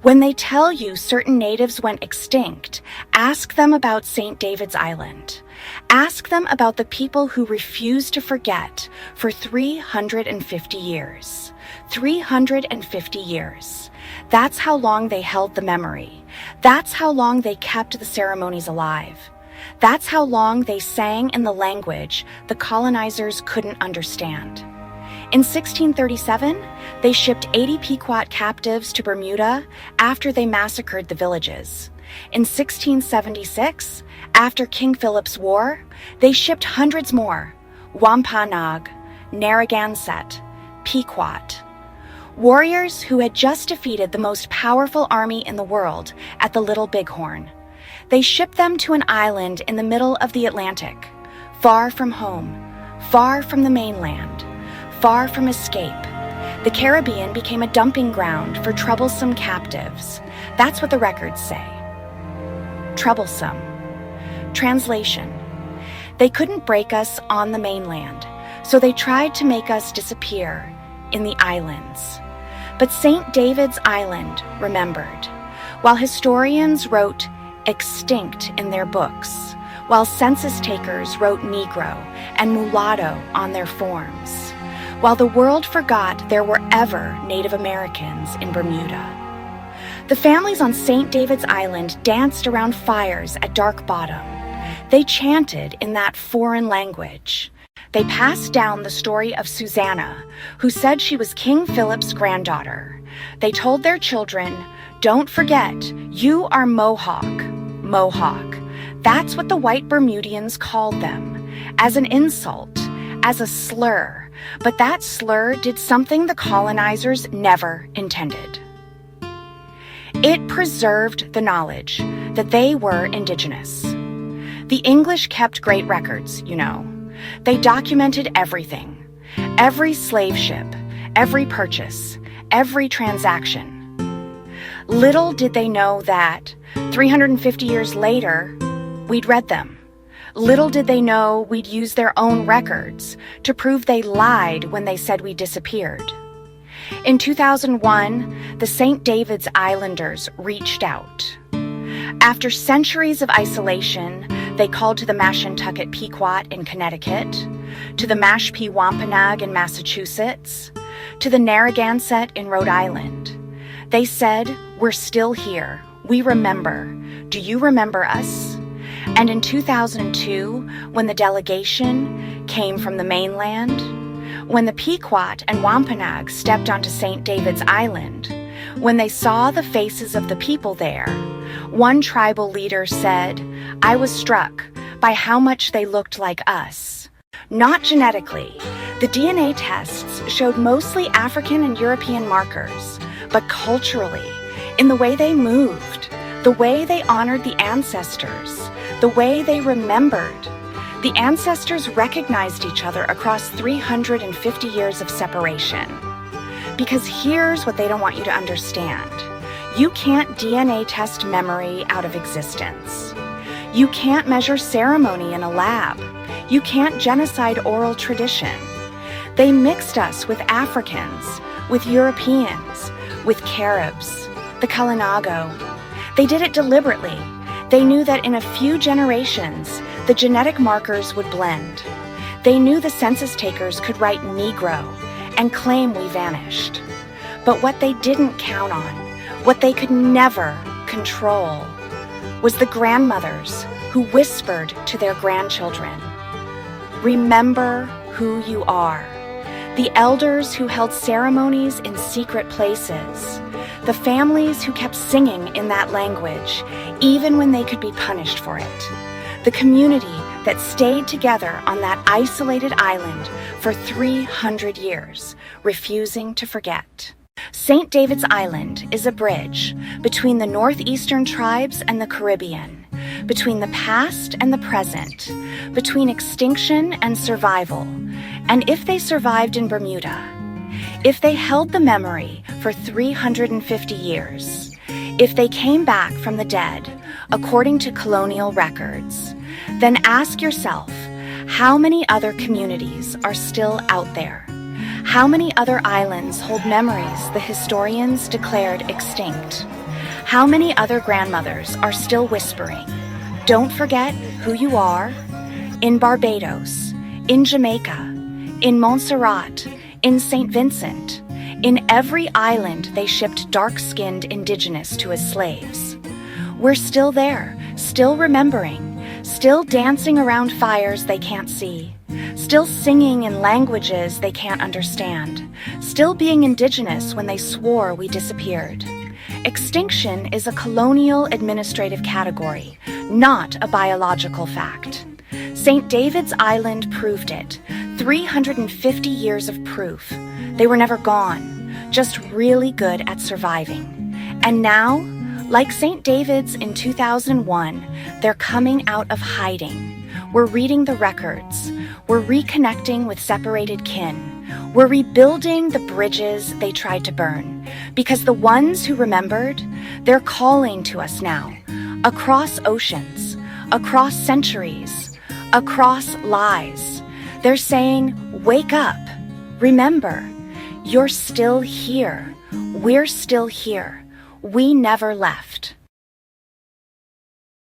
When they tell you certain natives went extinct, ask them about St. David's Island. Ask them about the people who refused to forget for 350 years. 350 years. That's how long they held the memory. That's how long they kept the ceremonies alive. That's how long they sang in the language the colonizers couldn't understand. In 1637, they shipped 80 Pequot captives to Bermuda after they massacred the villages. In 1676, after King Philip's War, they shipped hundreds more: Wampanoag, Narragansett, Pequot. Warriors who had just defeated the most powerful army in the world at the Little Bighorn. They shipped them to an island in the middle of the Atlantic, far from home, far from the mainland, far from escape. The Caribbean became a dumping ground for troublesome captives. That's what the records say. Troublesome. Translation: they couldn't break us on the mainland, so they tried to make us disappear in the islands. But St. David's Island remembered. While historians wrote extinct in their books, while census takers wrote Negro and mulatto on their forms, while the world forgot there were ever Native Americans in Bermuda. The families on St. David's Island danced around fires at Dark Bottom. They chanted in that foreign language. They passed down the story of Susanna, who said she was King Philip's granddaughter. They told their children, "Don't forget, you are Mohawk." Mohawk. That's what the white Bermudians called them, as an insult, as a slur. But that slur did something the colonizers never intended. It preserved the knowledge that they were indigenous. The English kept great records, you know. They documented everything. Every slave ship, every purchase, every transaction. Little did they know that 350 years later, we'd read them. Little did they know we'd use their own records to prove they lied when they said we disappeared. In 2001, the St. David's Islanders reached out. After centuries of isolation, they called to the Mashantucket Pequot in Connecticut, to the Mashpee Wampanoag in Massachusetts, to the Narragansett in Rhode Island. They said, "We're still here. We remember. Do you remember us?" And in 2002, when the delegation came from the mainland, when the Pequot and Wampanoag stepped onto St. David's Island, when they saw the faces of the people there, one tribal leader said, "I was struck by how much they looked like us." Not genetically. The DNA tests showed mostly African and European markers, but culturally, in the way they moved, the way they honored the ancestors, the way they remembered. The ancestors recognized each other across 350 years of separation. Because here's what they don't want you to understand. You can't DNA test memory out of existence. You can't measure ceremony in a lab. You can't genocide oral tradition. They mixed us with Africans, with Europeans, with Caribs, the Kalinago. They did it deliberately. They knew that in a few generations, the genetic markers would blend. They knew the census takers could write Negro and claim we vanished. But what they didn't count on, what they could never control, was the grandmothers who whispered to their grandchildren, "Remember who you are." The elders who held ceremonies in secret places. The families who kept singing in that language, even when they could be punished for it. The community that stayed together on that isolated island for 300 years, refusing to forget. St. David's Island is a bridge between the northeastern tribes and the Caribbean, between the past and the present, between extinction and survival. And if they survived in Bermuda, if they held the memory for 350 years, if they came back from the dead, according to colonial records, then ask yourself, how many other communities are still out there? How many other islands hold memories the historians declared extinct? How many other grandmothers are still whispering, "Don't forget who you are"? In Barbados, in Jamaica, in Montserrat, in St. Vincent, in every island they shipped dark-skinned Indigenous to as slaves. We're still there, still remembering, still dancing around fires they can't see, still singing in languages they can't understand, still being Indigenous when they swore we disappeared. Extinction is a colonial administrative category, not a biological fact. St. David's Island proved it. 350 years of proof. They were never gone, just really good at surviving. And now, like St. David's in 2001, they're coming out of hiding. We're reading the records. We're reconnecting with separated kin. We're rebuilding the bridges they tried to burn. Because the ones who remembered, they're calling to us now. Across oceans, across centuries, across lies. They're saying, wake up, remember, you're still here, we're still here, we never left.